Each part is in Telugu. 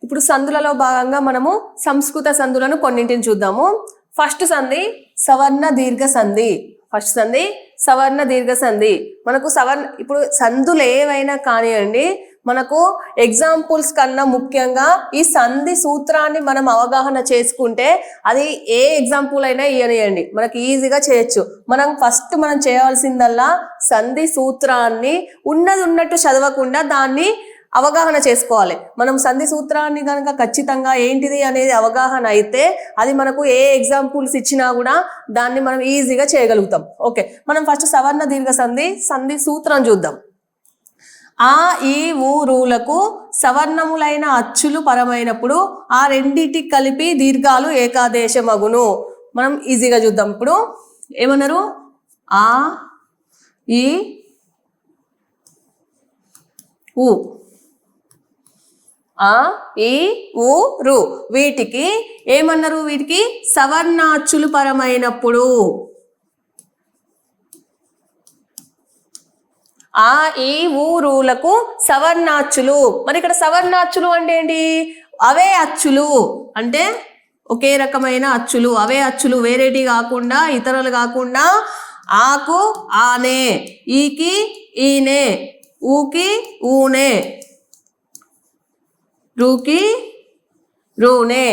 ఇప్పుడు సందులలో భాగంగా మనము సంస్కృత సందులను కొన్నింటిని చూద్దాము. ఫస్ట్ సంధి సవర్ణ దీర్ఘ సంధి. సవర్ణ దీర్ఘ సంధి. మనకు ఇప్పుడు సందులు ఏవైనా కానివ్వండి, మనకు ఎగ్జాంపుల్స్ కన్నా ముఖ్యంగా ఈ సంధి సూత్రాన్ని మనం అవగాహన చేసుకుంటే అది ఏ ఎగ్జాంపుల్ అయినా ఇవ్వనియండి మనకి ఈజీగా చేయొచ్చు. మనం చేయవలసిందల్లా సంధి సూత్రాన్ని ఉన్నట్టు చదవకుండా దాన్ని అవగాహన చేసుకోవాలి. మనం సంధి సూత్రాన్ని కనుక ఖచ్చితంగా ఏంటిది అనేది అవగాహన అయితే అది మనకు ఏ ఎగ్జాంపుల్స్ ఇచ్చినా కూడా దాన్ని మనం ఈజీగా చేయగలుగుతాం. ఓకే, మనం ఫస్ట్ సవర్ణ దీర్ఘ సంధి సూత్రం చూద్దాం. ఆ ఈ ఊ రూలకు సవర్ణములైన అచ్చులు పరమైనప్పుడు ఆ రెండిటి కలిపి దీర్ఘాలు ఏకాదేశమగును. మనం ఈజీగా చూద్దాం. ఇప్పుడు ఏమన్నారు? ఆ ఈ ఊ, ఆ ఈ ఊ రు వీటికి ఏమన్నారు? వీటికి సవర్ణాచ్చులు పరమైనప్పుడు. ఆ ఈ ఊ రూలకు సవర్ణాచ్చులు. మరి ఇక్కడ సవర్ణాచ్చులు అంటే ఏంటి? అవే అచ్చులు అంటే ఒకే రకమైన అచ్చులు, అవే అచ్చులు, వేరేటి కాకుండా, ఇతరులు కాకుండా. ఆకు ఆనే, ఈకి ఈనే, ఊకి ఊనే, రూకి రూనే.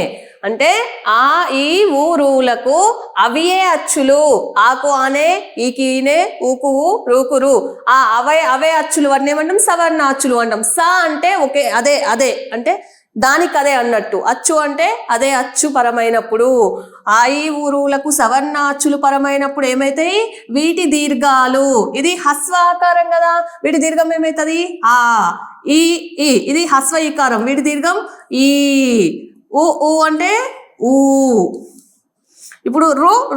అంటే ఆ ఈ ఊ రూలకు అవియే అచ్చులు. ఆకు ఆనే, ఈకి ఈనే, ఊకు ఊ, రూకు రు. ఆ అవే అచ్చులు వాటిని ఏమంటాం? సవర్ణ అచ్చులు అంటాం. స అంటే ఒకే అదే అంటే దానికి అదే అన్నట్టు. అచ్చు అంటే అదే అచ్చు పరమైనప్పుడు. ఆ ఈ ఊరులకు సవర్ణ అచ్చులు పరమైనప్పుడు ఏమైతాయి? వీటి దీర్ఘాలు, ఇది హస్వాకారం కదా, వీటి దీర్ఘం ఏమైతుంది? ఆ ఈ ఇది హస్వ ఈకారం, వీటి దీర్ఘం ఈ. ఊ అంటే ఊ. ఇప్పుడు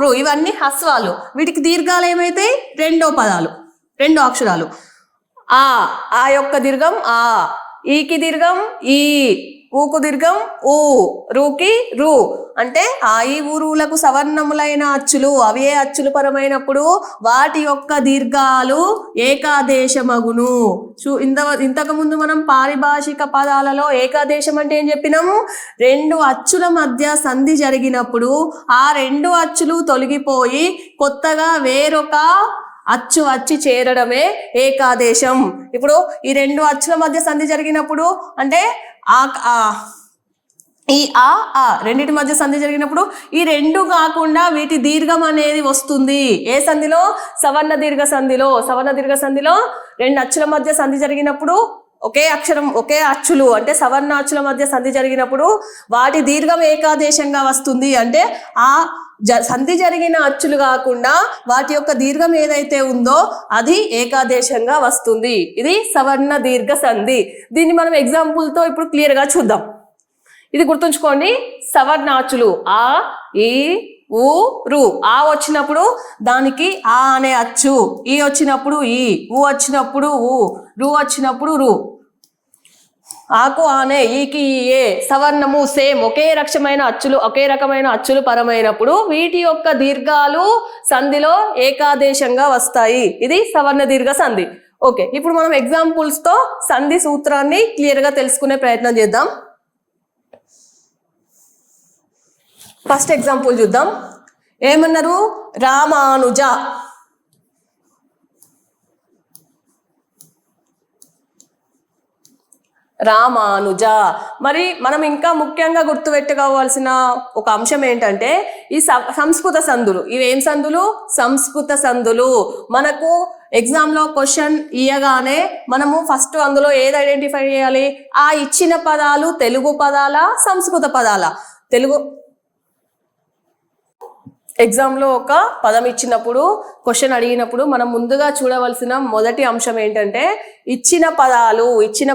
రు ఇవన్నీ హస్వాలు, వీటికి దీర్ఘాలు ఏమైతాయి? రెండో అక్షరాలు. ఆ యొక్క దీర్ఘం ఆ, ఈకి దీర్ఘం ఈ, ఊకు దీర్ఘం ఊ, రూకి రు. అంటే ఆ ఈ ఊరులకు సవర్ణములైన అచ్చులు అవే అచ్చులు పరమైనప్పుడు వాటి యొక్క దీర్ఘాలు ఏకాదేశమగును. ఇంతకు ముందు మనం పారిభాషిక పదాలలో ఏకాదేశం అంటే ఏం చెప్పినాము? రెండు అచ్చుల మధ్య సంధి జరిగినప్పుడు ఆ రెండు అచ్చులు తొలగిపోయి కొత్తగా వేరొక అచ్చు వచ్చి చేరడమే ఏకాదేశం. ఇప్పుడు ఈ రెండు అచ్చుల మధ్య సంధి జరిగినప్పుడు అంటే ఈ ఆ రెండింటి మధ్య సంధి జరిగినప్పుడు ఈ రెండు కాకుండా వీటి దీర్ఘం అనేది వస్తుంది. ఏ సంధిలో? సవర్ణ దీర్ఘ సంధిలో. సవర్ణ దీర్ఘ సంధిలో రెండు అచ్చుల మధ్య సంధి జరిగినప్పుడు ఒకే అచ్చులు అంటే సవర్ణ అచ్చుల మధ్య సంధి జరిగినప్పుడు వాటి దీర్ఘం ఏకాదేశంగా వస్తుంది. అంటే ఆ సంధి జరిగిన అచ్చులు కాకుండా వాటి యొక్క దీర్ఘం ఏదైతే ఉందో అది ఏకాదేశంగా వస్తుంది. ఇది సవర్ణ దీర్ఘ సంధి. దీన్ని మనం ఎగ్జాంపుల్తో ఇప్పుడు క్లియర్గా చూద్దాం. ఇది గుర్తుంచుకోండి. సవర్ణాచులు ఆ ఈ ఊ రు. ఆ వచ్చినప్పుడు దానికి ఆ అనే అచ్చు, ఈ వచ్చినప్పుడు ఈ, ఊ వచ్చినప్పుడు ఊ, రు వచ్చినప్పుడు రు. ఆకు ఆనే, ఈకి ఏ, సవర్ణము సేమ్ ఒకే రకమైన అచ్చులు పరమైనప్పుడు వీటి యొక్క దీర్ఘాలు సంధిలో ఏకాదేశంగా వస్తాయి. ఇది సవర్ణ దీర్ఘ సంధి. ఓకే, ఇప్పుడు మనం ఎగ్జాంపుల్స్ తో సంధి సూత్రాన్ని క్లియర్ గా తెలుసుకునే ప్రయత్నం చేద్దాం. ఫస్ట్ ఎగ్జాంపుల్ చూద్దాం. ఏమన్నారు? రామానుజ. మరి మనం ఇంకా ముఖ్యంగా గుర్తుపెట్టుకోవాల్సిన ఒక అంశం ఏంటంటే ఈ సంస్కృత సందులు. ఇవేం సందులు? సంస్కృత సందులు. మనకు ఎగ్జామ్లో క్వశ్చన్ ఇయ్యగానే మనము ఫస్ట్ అందులో ఏది ఐడెంటిఫై చేయాలి? ఆ ఇచ్చిన పదాలు తెలుగు పదాల, సంస్కృత పదాల? ఎగ్జామ్లో ఒక పదం ఇచ్చినప్పుడు, క్వశ్చన్ అడిగినప్పుడు మనం ముందుగా చూడవలసిన మొదటి అంశం ఏంటంటే ఇచ్చిన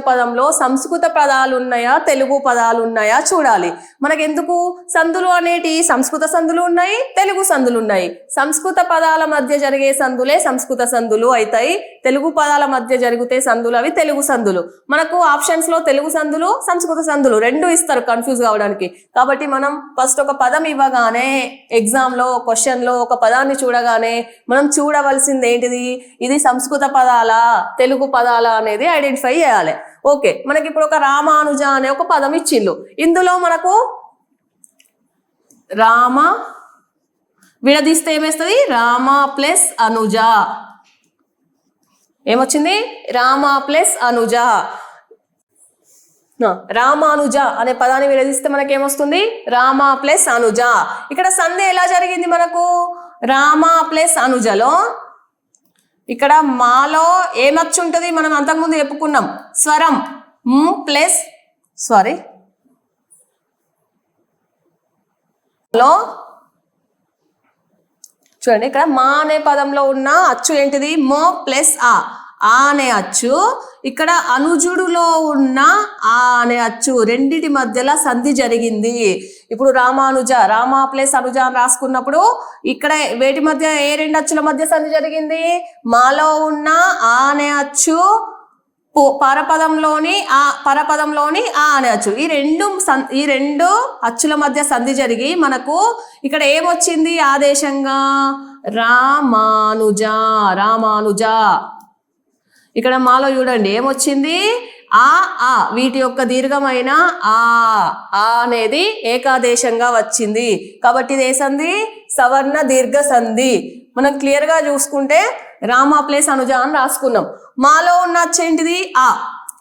పదంలో సంస్కృత పదాలు ఉన్నాయా, తెలుగు పదాలు ఉన్నాయా చూడాలి. మనకెందుకు? సందులు అనేటి సంస్కృత సందులు ఉన్నాయి, తెలుగు సందులు ఉన్నాయి. సంస్కృత పదాల మధ్య జరిగే సందులే సంస్కృత సందులు అవుతాయి. తెలుగు పదాల మధ్య జరిగితే సందులు అవి తెలుగు సందులు. మనకు ఆప్షన్స్ లో తెలుగు సందులు, సంస్కృత సందులు రెండు ఇస్తారు కన్ఫ్యూజ్ కావడానికి. కాబట్టి మనం ఫస్ట్ ఒక పదం ఇవ్వగానే ఎగ్జామ్ లో క్వశ్చన్లో ఒక పదాన్ని చూడగానే మనం చూడవలసింది ఏంటిది, ఇది సంస్కృత పదాలా తెలుగు పదాలా అనేది ఐడెంటిఫై చేయాలి. ఓకే, మనకి ఇప్పుడు ఒక రామానుజ అనే ఒక పదం ఇచ్చిళ్ళు. ఇందులో మనకు రామ విడదీస్తే ఏమేస్తుంది, రామ ప్లస్ అనుజ. ఏమొచ్చింది, రామ ప్లస్ అనుజ. రామానుజ అనే పదాన్ని విడదీస్తే మనకి ఏమొస్తుంది, రామ ప్లస్ అనుజ. ఇక్కడ సంధి ఎలా జరిగింది మనకు, రామ ప్లస్ అనుజలో ఇక్కడ మాలో ఏమచ్చు ఉంటుంది, మనం అంతకుముందు చెప్పుకున్నాం స్వరం ప్లస్ లో చూడండి, ఇక్కడ మా అనే పదంలో ఉన్న అచ్చు ఏంటిది, మో ప్లస్ ఆ అనే అచ్చు. ఇక్కడ అనుజుడులో ఉన్న ఆ అనే అచ్చు, రెండిటి మధ్యలో సంధి జరిగింది. ఇప్పుడు రామానుజ, రామ ప్లస్ అనుజ అని రాసుకున్నప్పుడు ఇక్కడ వేటి మధ్య, ఏ రెండు అచ్చుల మధ్య సంధి జరిగింది, మాలో ఉన్న ఆ అనే అచ్చు పరపదంలోని ఆ అనే అచ్చు, ఈ రెండు అచ్చుల మధ్య సంధి జరిగి మనకు ఇక్కడ ఏమొచ్చింది ఆదేశంగా, రామానుజ. ఇక్కడ మాలో చూడండి ఏమొచ్చింది, ఆ వీటి యొక్క దీర్ఘమైన ఆ అనేది ఏకాదేశంగా వచ్చింది. కాబట్టి ఇది ఏ సంధి, సవర్ణ దీర్ఘ సంధి. మనం క్లియర్ గా చూసుకుంటే రామ ప్లస్ అనుజ అని రాసుకున్నాం. మాలో ఉన్న అచ్చు ఏంటిది, ఆ.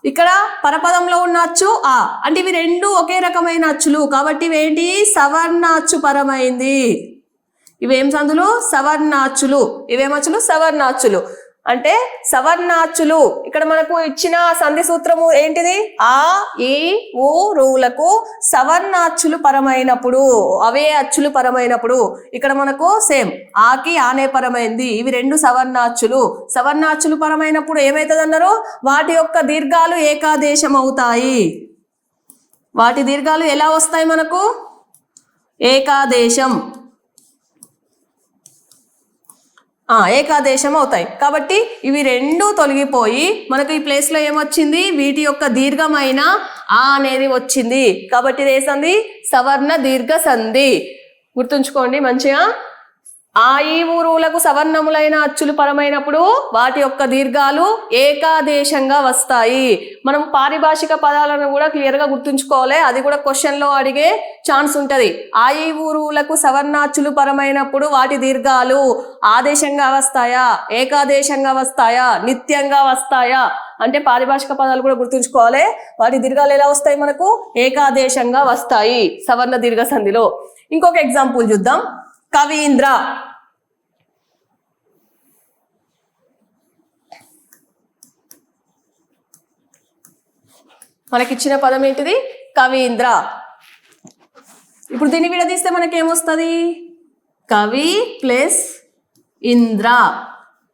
ఇక్కడ పరపదంలో ఉన్న అచ్చు ఆ. అంటే ఇవి రెండు ఒకే రకమైన అచ్చులు కాబట్టి ఇవేంటి, సవర్ణ అచ్చు పరమైంది. ఇవేం సంధులు, సవర్ణాచ్చులు. ఇవేమచ్చులు, సవర్ణాచ్చులు. అంటే సవర్ణాచ్చులు ఇక్కడ మనకు ఇచ్చిన సంధి సూత్రము ఏంటిది, ఆ ఈ ఊ రూలకు సవర్ణాచ్చులు పరమైనప్పుడు, అవే అచ్చులు పరమైనప్పుడు ఇక్కడ మనకు సేమ్ ఆకి ఆనే పరమైంది. ఇవి రెండు సవర్ణాచ్చులు పరమైనప్పుడు ఏమైతుంది అన్నారు, వాటి యొక్క దీర్ఘాలు ఏకాదేశం అవుతాయి. వాటి దీర్ఘాలు ఎలా వస్తాయి మనకు, ఏకాదేశం అవుతాయి. కాబట్టి ఇవి రెండు తొలగిపోయి మనకు ఈ ప్లేస్ లో ఏమొచ్చింది, వీటి యొక్క దీర్ఘమైన ఆ అనేది వచ్చింది. కాబట్టి ఇది ఏ సంధి, సవర్ణ దీర్ఘ సంధి. గుర్తుంచుకోండి మంచిగా. ఆ ఈ ఊరులకు సవర్ణములైన అచ్చులు పరమైనప్పుడు వాటి యొక్క దీర్ఘాలు ఏకాదేశంగా వస్తాయి. మనం పారిభాషిక పదాలను కూడా క్లియర్ గా గుర్తుంచుకోవాలి, అది కూడా క్వశ్చన్ లో అడిగే ఛాన్స్ ఉంటది. ఆ ఈ ఊరులకు సవర్ణాచ్చులు పరమైనప్పుడు వాటి దీర్ఘాలు ఆదేశంగా వస్తాయా, ఏకాదేశంగా వస్తాయా, నిత్యంగా వస్తాయా అంటే పారిభాషిక పదాలు కూడా గుర్తుంచుకోవాలి. వాటి దీర్ఘాలు ఎలా వస్తాయి మనకు, ఏకాదేశంగా వస్తాయి సవర్ణ దీర్ఘ సంధిలో. ఇంకొక ఎగ్జాంపుల్ చూద్దాం. కవీంద్ర. మనకిచ్చిన పదం ఏంటిది, కవీంద్ర. ఇప్పుడు దీన్ని విడదీస్తే మనకేమొస్తుంది, కవి ప్లస్ ఇంద్ర.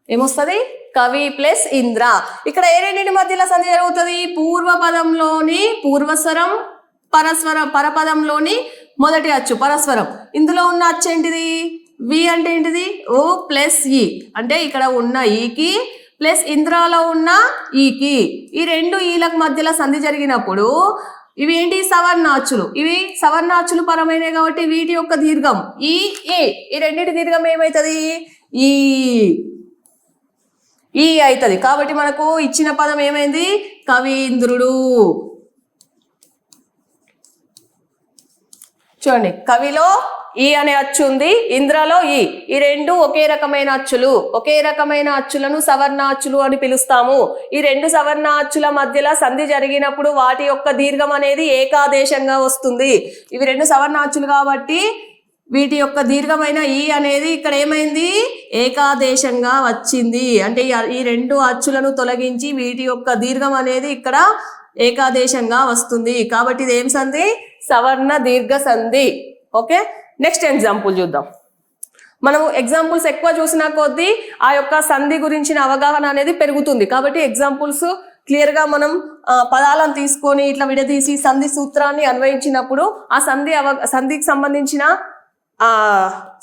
ఏమొస్తుంది, కవి ప్లస్ ఇంద్ర. ఇక్కడ ఏ రెండింటి మధ్యలో సంధి జరుగుతుంది, పూర్వపదంలోని పూర్వస్వరం పరపదంలోని మొదటి అచ్చు పరస్వరం. ఇందులో ఉన్న అచ్చు ఏంటిది, వి అంటే ఏంటిది, ఓ ప్లస్ ఈ. అంటే ఇక్కడ ఉన్న ఈకి ప్లస్ ఇంద్రాలో ఉన్న ఈకి, ఈ రెండు ఈలకు మధ్యలో సంధి జరిగినప్పుడు ఇవి ఏంటి, సవర్ణాచ్చులు. ఇవి సవర్ణాచ్చులు పరమైనవి కాబట్టి వీటి యొక్క దీర్ఘం ఈ రెండింటి దీర్ఘం ఏమవుతుంది, ఈ అవుతుంది. కాబట్టి మనకు ఇచ్చిన పదం ఏమైంది, కవీంద్రుడు. చూడండి, కవిలో ఈ అనే అచ్చు ఉంది, ఇంద్రలో ఈ రెండు ఒకే రకమైన అచ్చులు. ఒకే రకమైన అచ్చులను సవర్ణాచ్చులు అని పిలుస్తాము. ఈ రెండు సవర్ణాచ్చుల మధ్యలో సంధి జరిగినప్పుడు వాటి యొక్క దీర్ఘం అనేది ఏకాదేశంగా వస్తుంది. ఇవి రెండు సవర్ణాచ్చులు కాబట్టి వీటి యొక్క దీర్ఘమైన ఈ అనేది ఇక్కడ ఏమైంది, ఏకాదేశంగా వచ్చింది. అంటే ఈ రెండు అచ్చులను తొలగించి వీటి యొక్క దీర్ఘం అనేది ఇక్కడ ఏకాదేశంగా వస్తుంది. కాబట్టి ఇది ఏం సంధి, సవర్ణ దీర్ఘ సంధి. ఓకే, నెక్స్ట్ ఎగ్జాంపుల్ చూద్దాం. మనము ఎగ్జాంపుల్స్ ఎక్కువ చూసిన కొద్దీ ఆ యొక్క సంధి గురించిన అవగాహన అనేది పెరుగుతుంది. కాబట్టి ఎగ్జాంపుల్స్ క్లియర్ గా మనం పదాలను తీసుకొని ఇట్లా విడదీసి సంధి సూత్రాన్ని అన్వయించినప్పుడు ఆ సంధికి సంబంధించిన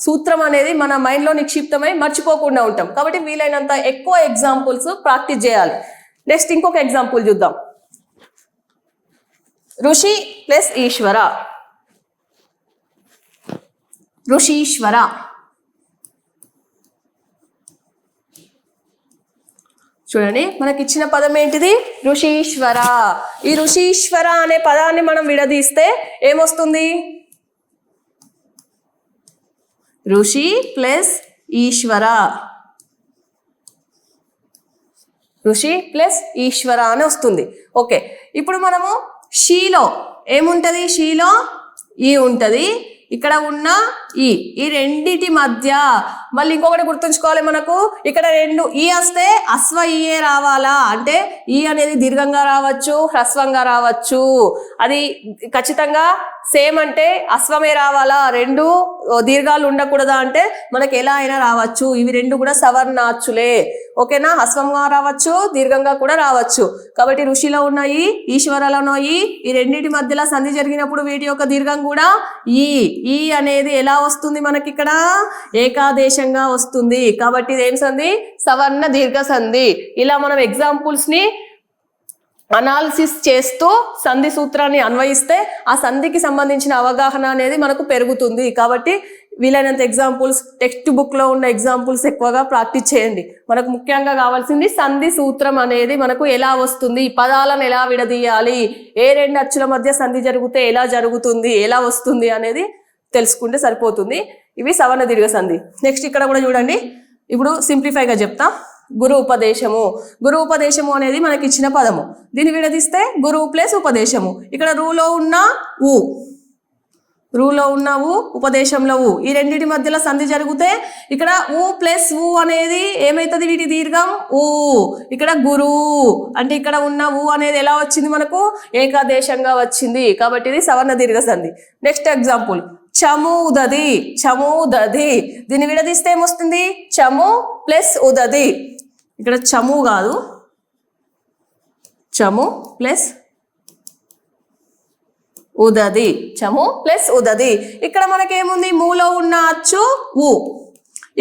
సూత్రం అనేది మన మైండ్ లో నిక్షిప్తమై మర్చిపోకుండా ఉంటాం. కాబట్టి వీలైనంత ఎక్కువ ఎగ్జాంపుల్స్ ప్రాక్టీస్ చేయాలి. నెక్స్ట్ ఇంకొక ఎగ్జాంపుల్ చూద్దాం. ఋషి ప్లస్ ఈశ్వర. ఋషీశ్వర. చూడండి, మనకి ఇచ్చిన పదం ఏంటిది? ఋషీశ్వర. ఈ ఋషీశ్వర అనే పదాన్ని మనం విడదీస్తే ఏమొస్తుంది? ఋషి ప్లస్ ఈశ్వర. ఋషి ప్లస్ ఈశ్వర అని వస్తుంది. ఓకే, ఇప్పుడు మనము షీలో ఏముంటది? షీలో ఈ ఉంటది, ఇక్కడ ఉన్న ఈ రెండిటి మధ్య మళ్ళీ ఇంకొకటి గుర్తుంచుకోవాలి. మనకు ఇక్కడ రెండు ఈ వస్తే అశ్వ ఈయే రావాలా అంటే ఈ అనేది దీర్ఘంగా రావచ్చు, హ్రస్వంగా రావచ్చు. అది ఖచ్చితంగా సేమ్ అంటే అశ్వమే రావాలా, రెండు దీర్ఘాలు ఉండకూడదా అంటే మనకి ఎలా అయినా రావచ్చు. ఇవి రెండు కూడా సవర్ణాచ్చులే. ఓకేనా? హ్రస్వంగా రావచ్చు, దీర్ఘంగా కూడా రావచ్చు. కాబట్టి ఋషిలో ఉన్నాయి, ఈశ్వరలో ఉన్నాయి. ఈ రెండింటి మధ్యలో సంధి జరిగినప్పుడు వీటి యొక్క దీర్ఘం కూడా ఈ అనేది ఎలా వస్తుంది? మనకి ఇక్కడ ఏకాదేశంగా వస్తుంది. కాబట్టి ఇది ఏం సంధి? సవర్ణ దీర్ఘ సంధి. ఇలా మనం ఎగ్జాంపుల్స్ ని అనాలిసిస్ చేస్తూ సంధి సూత్రాన్ని అన్వయిస్తే ఆ సంధికి సంబంధించిన అవగాహన అనేది మనకు పెరుగుతుంది. కాబట్టి వీలైనంత ఎగ్జాంపుల్స్, టెక్స్ట్ బుక్ లో ఉన్న ఎగ్జాంపుల్స్ ఎక్కువగా ప్రాక్టీస్ చేయండి. మనకు ముఖ్యంగా కావాల్సింది సంధి సూత్రం అనేది మనకు ఎలా వస్తుంది, పదాలను ఎలా విడదీయాలి, ఏ రెండు అచ్చుల మధ్య సంధి జరిగితే ఎలా జరుగుతుంది, ఎలా వస్తుంది అనేది తెలుసుకుంటే సరిపోతుంది. ఇవి సవర్ణ దీర్ఘ సంధి. నెక్స్ట్ ఇక్కడ కూడా చూడండి, ఇప్పుడు సింప్లిఫైగా చెప్తా. గురు ఉపదేశము. గురు ఉపదేశము అనేది మనకి ఇచ్చిన పదము. దీన్ని విడదీస్తే గురువు ప్లస్ ఉపదేశము. ఇక్కడ రూలో ఉన్న ఉపదేశంలో ఈ రెండింటి మధ్యలో సంధి జరిగితే ఇక్కడ ఊ ప్లస్ ఊ అనేది ఏమైతుంది? వీటి దీర్ఘం ఊ. ఇక్కడ గురు అంటే ఇక్కడ ఉన్న ఊ అనేది ఎలా వచ్చింది? మనకు ఏకాదేశంగా వచ్చింది. కాబట్టి ఇది సవర్ణ దీర్ఘ సంధి. Next example చముదది. చముదది దీన్ని విడదీస్తే ఏమొస్తుంది? చము ప్లస్ ఉదది. ఇక్కడ చము కాదు, చము ప్లస్ ఉదది. చము ప్లస్ ఉదది. ఇక్కడ మనకేముంది? మూలో ఉన్న అచ్చు ఊ,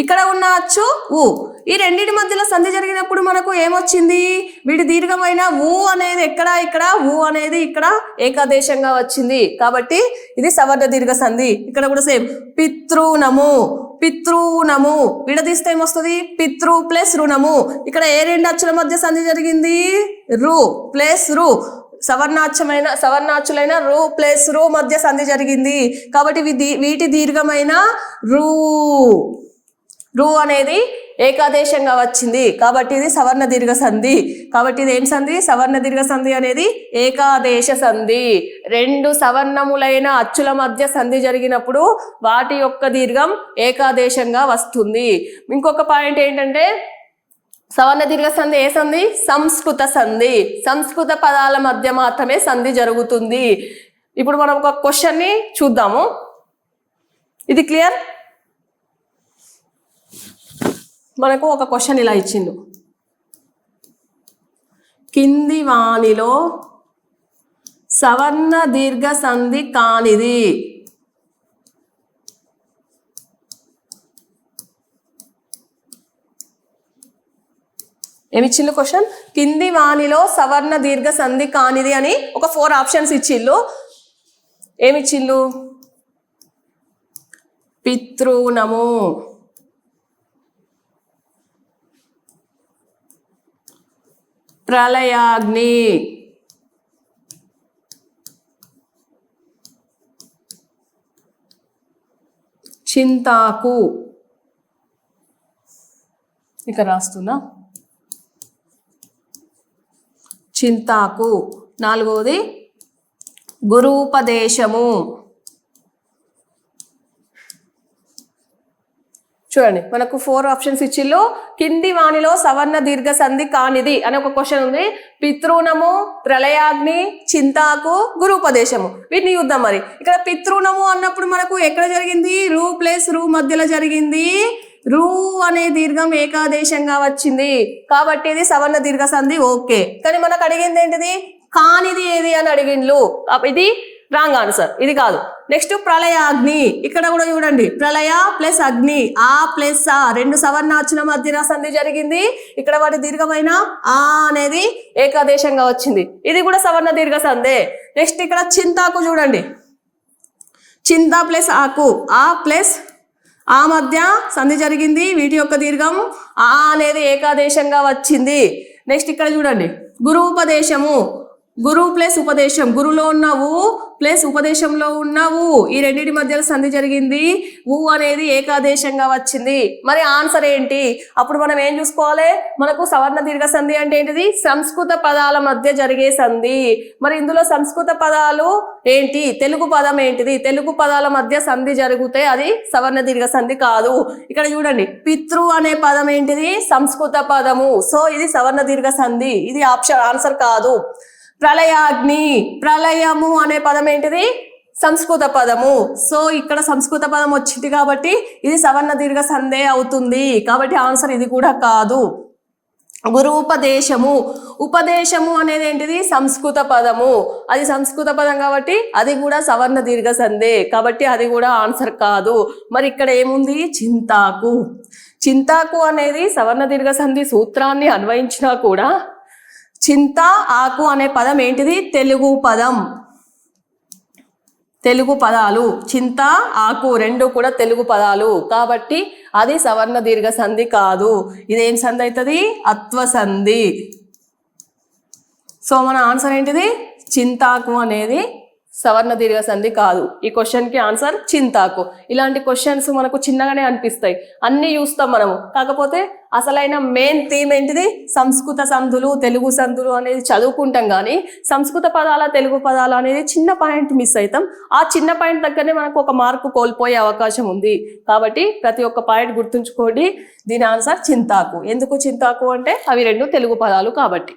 ఇక్కడ ఉన్న అచ్చు ఊ. ఈ రెండింటి మధ్యలో సంధి జరిగినప్పుడు మనకు ఏమొచ్చింది? వీటి దీర్ఘమైన ఊ అనేది ఇక్కడ ఊ అనేది ఇక్కడ ఏకాదేశంగా వచ్చింది. కాబట్టి ఇది సవర్ణ దీర్ఘ సంధి. ఇక్కడ కూడా సేమ్. పితృనము. పితృనము విడదీస్తే ఏమొస్తుంది? పితృ ప్లస్ రుణము. ఇక్కడ ఏ రెండు అచ్చుల మధ్య సంధి జరిగింది? రు ప్లస్ రు. సవర్ణాచ్చులైన రు ప్లస్ రు మధ్య సంధి జరిగింది. కాబట్టి వీటి దీర్ఘమైన రు అనేది ఏకాదేశంగా వచ్చింది. కాబట్టి ఇది సవర్ణ దీర్ఘ సంధి. కాబట్టి ఇది ఏం సంధి? సవర్ణ దీర్ఘ సంధి అనేది ఏకాదేశ సంధి. రెండు సవర్ణములైన అచ్చుల మధ్య సంధి జరిగినప్పుడు వాటి యొక్క దీర్ఘం ఏకాదేశంగా వస్తుంది. ఇంకొక పాయింట్ ఏంటంటే సవర్ణ దీర్ఘ సంధి ఏ సంధి? సంస్కృత సంధి. సంస్కృత పదాల మధ్య మాత్రమే సంధి జరుగుతుంది. ఇప్పుడు మనం ఒక క్వశ్చన్ ని చూద్దాము. ఇది క్లియర్? మనకు ఒక క్వశ్చన్ ఇలా ఇచ్చిండు. కింది వానిలో సవర్ణ దీర్ఘ సంధి కానిది ఏమిచ్చిల్లు? క్వశ్చన్ కింది వానిలో సవర్ణ దీర్ఘ సంధి కానిది అని ఒక 4 ఆప్షన్స్ ఇచ్చిల్లు. ఏమిచ్చిల్లు? పితృనము, ప్రళయాగ్ని, చింతాకు. ఇక రాస్తున్నా. చింతాకు. 4వది గురూపదేశము. చూడండి, మనకు 4 ఆప్షన్స్ ఇచ్చిల్లు. కింది వానిలో సవర్ణ దీర్ఘ సంధి కానిది అని ఒక క్వశ్చన్ ఉంది. పితృనము, ప్రళయాగ్ని, చింతాకు, గురూపదేశము. వీటిని చూద్దాం. మరి ఇక్కడ పితృనము అన్నప్పుడు మనకు ఎక్కడ జరిగింది? రు ప్లస్ రు మధ్యలో జరిగింది. రు అనే దీర్ఘం ఏకాదేశంగా వచ్చింది. కాబట్టి ఇది సవర్ణ దీర్ఘ సంధి. ఓకే, కానీ మనకు అడిగింది ఏంటిది? కానిది ఏది అని అడిగిండ్లు. ఇది రాంగ్ ఆన్సర్, ఇది కాదు. నెక్స్ట్ ప్రళయాగ్ని. ఇక్కడ కూడా చూడండి, ప్రళయ ప్లస్ అగ్ని, ఆ ప్లస్ ఆ రెండు సవర్ణాచ్చుల మధ్య సంధి జరిగింది. ఇక్కడ వాటి దీర్ఘమైన ఆ అనేది ఏకాదేశంగా వచ్చింది. ఇది కూడా సవర్ణ దీర్ఘ సంధే. నెక్స్ట్ ఇక్కడ చింతాకు చూడండి, చింత ప్లస్ ఆకు, ఆ ప్లస్ ఆ మధ్య సంధి జరిగింది. వీటి యొక్క దీర్ఘం ఆ అనేది ఏకాదేశంగా వచ్చింది. నెక్స్ట్ ఇక్కడ చూడండి, గురూపదేశము. గురు ప్లస్ ఉపదేశం, గురులో ఉన్నావు ప్లస్ ఉపదేశంలో ఉన్నావు, ఈ రెండింటి మధ్యలో సంధి జరిగింది. ఊ అనేది ఏకాదేశంగా వచ్చింది. మరి ఆన్సర్ ఏంటి? అప్పుడు మనం ఏం చూసుకోవాలి? మనకు సవర్ణ దీర్ఘ సంధి అంటే ఏంటిది? సంస్కృత పదాల మధ్య జరిగే సంధి. మరి ఇందులో సంస్కృత పదాలు ఏంటి? తెలుగు పదం ఏంటిది? తెలుగు పదాల మధ్య సంధి జరిగితే అది సవర్ణ దీర్ఘ సంధి కాదు. ఇక్కడ చూడండి, పితృ అనే పదం ఏంటిది? సంస్కృత పదము. సో ఇది సవర్ణ దీర్ఘ సంధి. ఇది ఆన్సర్ కాదు. ప్రళయాగ్ని, ప్రళయము అనే పదం ఏంటిది? సంస్కృత పదము. సో ఇక్కడ సంస్కృత పదం వచ్చింది కాబట్టి ఇది సవర్ణ దీర్ఘ సంధే అవుతుంది. కాబట్టి ఆన్సర్ ఇది కూడా కాదు. గురూపదేశము, ఉపదేశము అనేది ఏంటిది? సంస్కృత పదము. అది సంస్కృత పదం కాబట్టి అది కూడా సవర్ణ దీర్ఘ సంధే. కాబట్టి అది కూడా ఆన్సర్ కాదు. మరి ఇక్కడ ఏముంది? చింతాకు. చింతాకు అనేది సవర్ణ దీర్ఘ సంధి సూత్రాన్ని అన్వయించినా కూడా చింత ఆకు అనే పదం ఏంటిది? తెలుగు పదం. తెలుగు పదాలు చింత ఆకు రెండు కూడా తెలుగు పదాలు కాబట్టి అది సవర్ణ దీర్ఘ సంధి కాదు. ఇదేం సంధి అవుతుంది? అత్వ సంధి. సో మన ఆన్సర్ ఏంటిది? చింతాకు అనేది సవర్ణ దీర్ఘ సంధి కాదు. ఈ క్వశ్చన్కి ఆన్సర్ చింతాకు. ఇలాంటి క్వశ్చన్స్ మనకు చిన్నగానే అనిపిస్తాయి, అన్ని చూస్తాం మనము. కాకపోతే అసలైన మెయిన్ థీమ్ ఏంటిది? సంస్కృత సంధులు, తెలుగు సంధులు అనేది చదువుకుంటాం, కానీ సంస్కృత పదాల తెలుగు పదాలు అనేది చిన్న పాయింట్ మిస్ అవుతాం. ఆ చిన్న పాయింట్ దగ్గరనే మనకు ఒక మార్కు కోల్పోయే అవకాశం ఉంది. కాబట్టి ప్రతి ఒక్క పాయింట్ గుర్తుంచుకోండి. దీని ఆన్సర్ చింతాకు. ఎందుకు చింతాకు అంటే అవి రెండు తెలుగు పదాలు కాబట్టి.